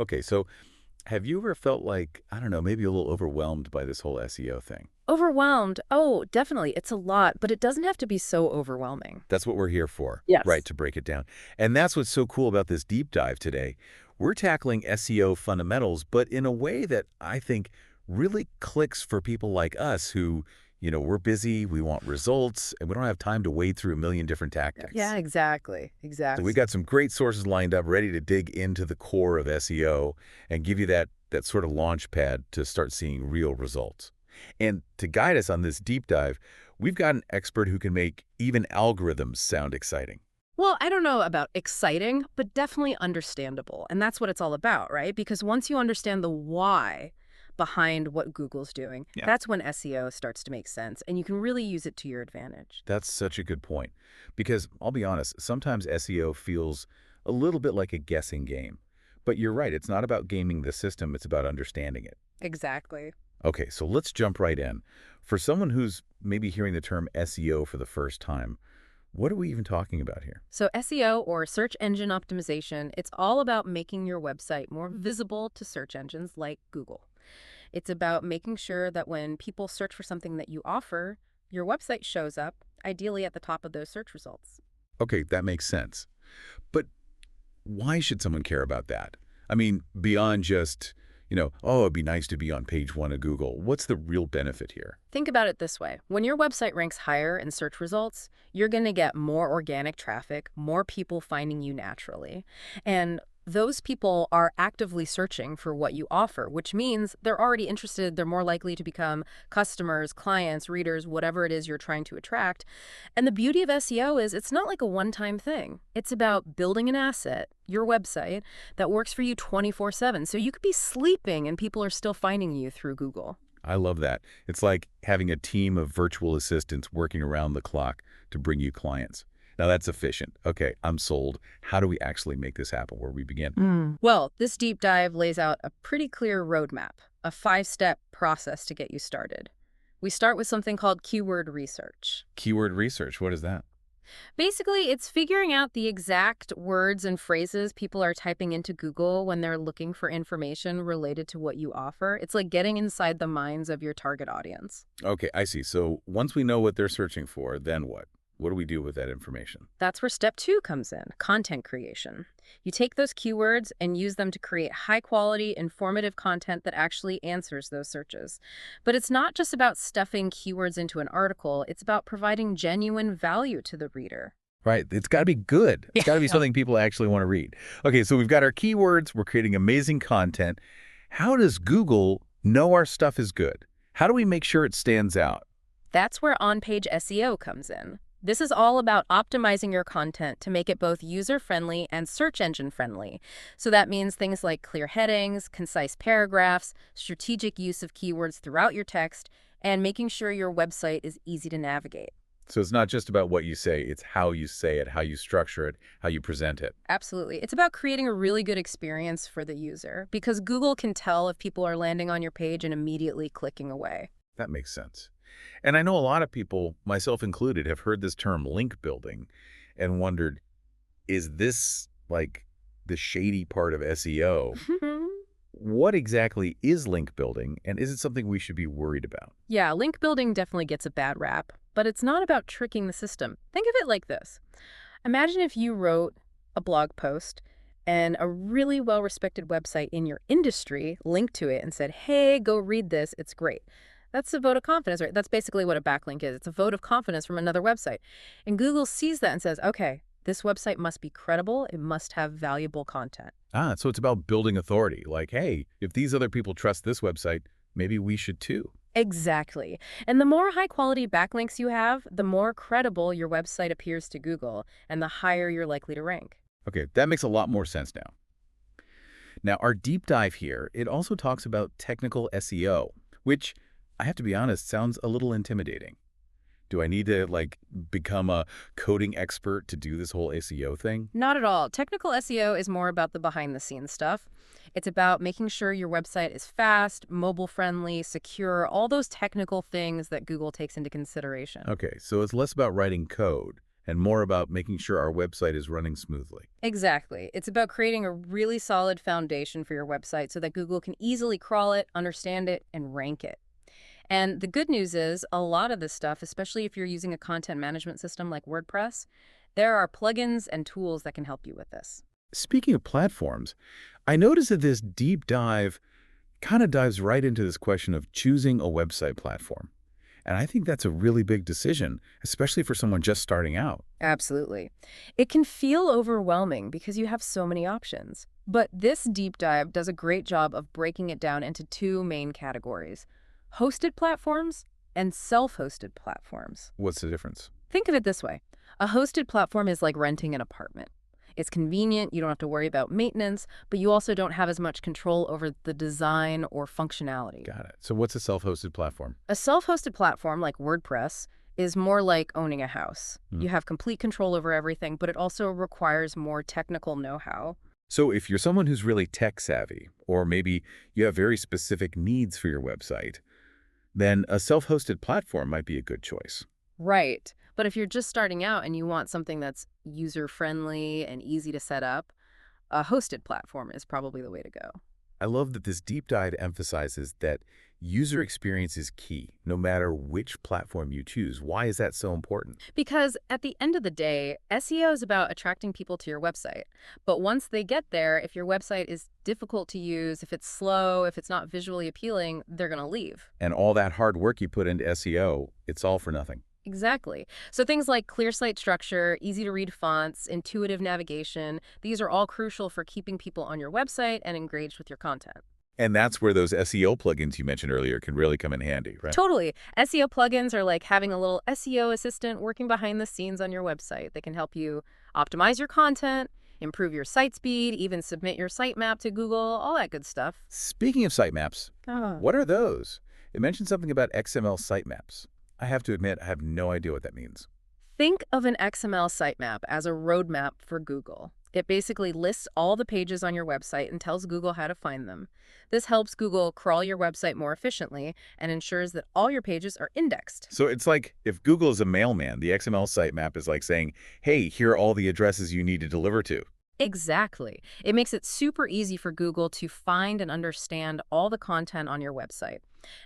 Okay, so have you ever felt like, I don't know, maybe a little overwhelmed by this whole SEO thing? Overwhelmed. Oh, definitely. It's a lot, but it doesn't have to be so overwhelming. That's what we're here for, right, Yes. to break it down. And that's what's so cool about this deep dive today. We're tackling SEO fundamentals, but in a way that I think really clicks for people like us who, we're busy, we want results, and we don't have time to wade through a million different Yeah, tactics. exactly. So we Exactly. got some great sources lined up, ready to dig into the core of SEO and give you that sort of launch pad to start seeing real results. And to guide us on this deep dive, we've got an expert who can make even algorithms sound exciting. Well, I don't know about exciting, but definitely understandable. And that's what it's all about, right? Because once you understand the why behind what Google's doing, Yeah. that's when SEO starts to make sense and you can really use it to your advantage. That's such a good point. Because I'll be honest, sometimes SEO feels a little bit like a guessing game. But you're right, it's not about gaming the system, it's about understanding it. Exactly. Okay, so let's jump right in. For someone who's maybe hearing the term SEO for the first time, what are we even talking about here? So SEO, or search engine optimization, it's all about making your website more visible to search engines like Google. It's about making sure that when people search for something that you offer, your website shows up, ideally at the top of those search results. Okay, that makes sense. But why should someone care about that? I mean, beyond just, oh, it'd be nice to be on page one of Google. What's the real benefit here? Think about it this way. When your website ranks higher in search results, you're going to get more organic traffic, more people finding you naturally. And those people are actively searching for what you offer, which means they're already interested. They're more likely to become customers, clients, readers, whatever it is you're trying to attract. And the beauty of SEO is it's not like a one-time thing. It's about building an asset, your website, that works for you 24/7. So you could be sleeping and people are still finding you through Google. I love that. It's like having a team of virtual assistants working around the clock to bring you clients. Now that's efficient. Okay, I'm sold. How do we actually make this happen? Where we begin? Well, this deep dive lays out a pretty clear roadmap, a 5-step process to get you started. We start with something called keyword research. Keyword research. What is that? Basically, it's figuring out the exact words and phrases people are typing into Google when they're looking for information related to what you offer. It's like getting inside the minds of your target audience. Okay, I see. So once we know what they're searching for, then what? What do we do with that information? That's where step 2 comes in, content creation. You take those keywords and use them to create high quality, informative content that actually answers those searches. But it's not just about stuffing keywords into an article, it's about providing genuine value to the reader. Right. It's got to be good. It's Yeah. got to be something people actually want to read. Okay, so we've got our keywords. We're creating amazing content. How does Google know our stuff is good? How do we make sure it stands out? That's where on-page SEO comes in. This is all about optimizing your content to make it both user-friendly and search engine-friendly. So that means things like clear headings, concise paragraphs, strategic use of keywords throughout your text, and making sure your website is easy to navigate. So it's not just about what you say it, how you structure it, how you present it. Absolutely. It's about creating a really good experience for the user because Google can tell if people are landing on your page and immediately clicking away. That makes sense. And I know a lot of people, myself included, have heard this term link building and wondered, is this like the shady part of SEO? What exactly is link building, and is it something we should be worried about? Yeah, link building definitely gets a bad rap, but it's not about tricking the system. Think of it like this. Imagine if you wrote a blog post and a really well-respected website in your industry linked to it and said, hey, go read this, it's great. That's a vote of confidence, right? That's basically what a backlink is. It's a vote of confidence from another website. And Google sees that and says, okay, this website must be credible. It must have valuable content. So it's about building authority. Like, hey, if these other people trust this website, maybe we should too. Exactly. And the more high-quality backlinks you have, the more credible your website appears to Google, and the higher you're likely to rank. Okay, that makes a lot more sense now. Now, our deep dive here, it also talks about technical SEO, which, I have to be honest, sounds a little intimidating. Do I need to, like, become a coding expert to do this whole SEO thing? Not at all. Technical SEO is more about the behind-the-scenes stuff. It's about making sure your website is fast, mobile-friendly, secure, all those technical things that Google takes into consideration. Okay, so it's less about writing code and more about making sure our website is running smoothly. Exactly. It's about creating a really solid foundation for your website so that Google can easily crawl it, understand it, and rank it. And the good news is a lot of this stuff, especially if you're using a content management system like WordPress, there are plugins and tools that can help you with this. Speaking of platforms, I noticed that this deep dive kind of dives right into this question of choosing a website platform. And I think that's a really big decision, especially for someone just starting out. Absolutely. It can feel overwhelming because you have so many options. But this deep dive does a great job of breaking it down into two main categories: hosted platforms and self-hosted platforms. What's the difference? Think of it this way. A hosted platform is like renting an apartment. It's convenient, you don't have to worry about maintenance, but you also don't have as much control over the design or functionality. Got it. So what's a self-hosted platform? A self-hosted platform like WordPress is more like owning a house. Hmm. You have complete control over everything, but it also requires more technical know-how. So if you're someone who's really tech savvy, or maybe you have very specific needs for your website, then a self-hosted platform might be a good choice. Right. But if you're just starting out and you want something that's user-friendly and easy to set up, a hosted platform is probably the way to go. I love that this deep dive emphasizes that user experience is key, no matter which platform you choose. Why is that so important? Because at the end of the day, SEO is about attracting people to your website. But once they get there, if your website is difficult to use, if it's slow, if it's not visually appealing, they're going to leave. And all that hard work you put into SEO, it's all for nothing. Exactly. So things like clear site structure, easy to read fonts, intuitive navigation, these are all crucial for keeping people on your website and engaged with your content. And that's where those SEO plugins you mentioned earlier can really come in handy, right? Totally. SEO plugins are like having a little SEO assistant working behind the scenes on your website. They can help you optimize your content, improve your site speed, even submit your sitemap to Google, all that good stuff. Speaking of sitemaps, Oh. what are those? It mentioned something about XML sitemaps. I have to admit, I have no idea what that means. Think of an XML sitemap as a roadmap for Google. It basically lists all the pages on your website and tells Google how to find them. This helps Google crawl your website more efficiently and ensures that all your pages are indexed. So it's like if Google is a mailman, the XML sitemap is like saying, hey, here are all the addresses you need to deliver to. Exactly. It makes it super easy for Google to find and understand all the content on your website.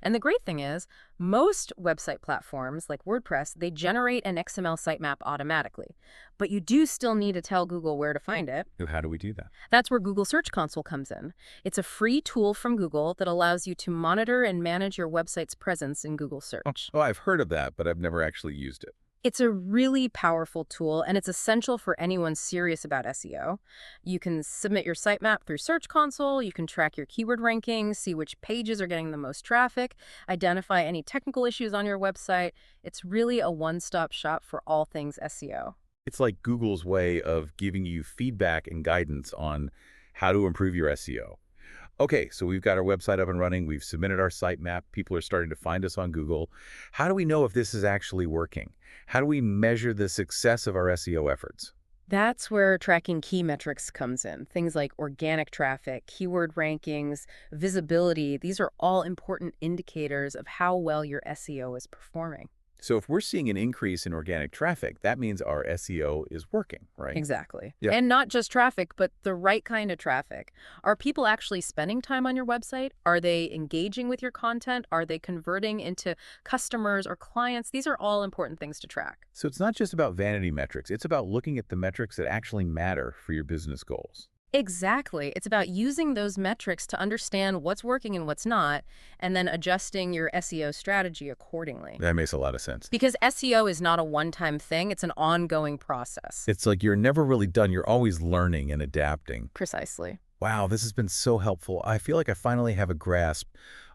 And the great thing is, most website platforms like WordPress, they generate an XML sitemap automatically. But you do still need to tell Google where to find it. So how do we do that? That's where Google Search Console comes in. It's a free tool from Google that allows you to monitor and manage your website's presence in Google Search. Oh, I've heard of that, but I've never actually used it. It's a really powerful tool, and it's essential for anyone serious about SEO. You can submit your sitemap through Search Console, you can track your keyword rankings, see which pages are getting the most traffic, identify any technical issues on your website. It's really a one-stop shop for all things SEO. It's like Google's way of giving you feedback and guidance on how to improve your SEO. Okay, so we've got our website up and running. We've submitted our sitemap. People are starting to find us on Google. How do we know if this is actually working? How do we measure the success of our SEO efforts? That's where tracking key metrics comes in. Things like organic traffic, keyword rankings, visibility. These are all important indicators of how well your SEO is performing. So if we're seeing an increase in organic traffic, that means our SEO is working, right? Exactly. Yeah. And not just traffic, but the right kind of traffic. Are people actually spending time on your website? Are they engaging with your content? Are they converting into customers or clients? These are all important things to track. So it's not just about vanity metrics. It's about looking at the metrics that actually matter for your business goals. Exactly. It's about using those metrics to understand what's working and what's not, and then adjusting your SEO strategy accordingly. That makes a lot of sense. Because SEO is not a one-time thing, it's an ongoing process. It's like you're never really done. You're always learning and adapting. Precisely. Wow, this has been so helpful. I feel like I finally have a grasp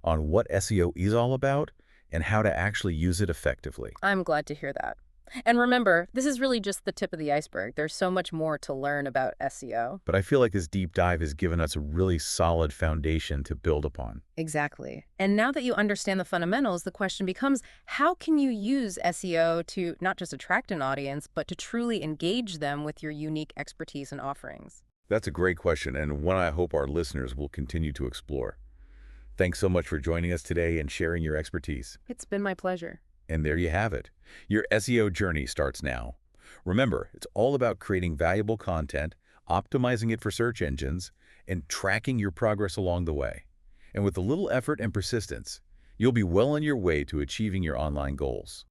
on what SEO is all about and how to actually use it effectively. I'm glad to hear that. And remember, this is really just the tip of the iceberg. There's so much more to learn about SEO. But I feel like this deep dive has given us a really solid foundation to build upon. Exactly. And now that you understand the fundamentals, the question becomes, how can you use SEO to not just attract an audience, but to truly engage them with your unique expertise and offerings? That's a great question, and one I hope our listeners will continue to explore. Thanks so much for joining us today and sharing your expertise. It's been my pleasure. And there you have it. Your SEO journey starts now. Remember, it's all about creating valuable content, optimizing it for search engines, and tracking your progress along the way. And with a little effort and persistence, you'll be well on your way to achieving your online goals.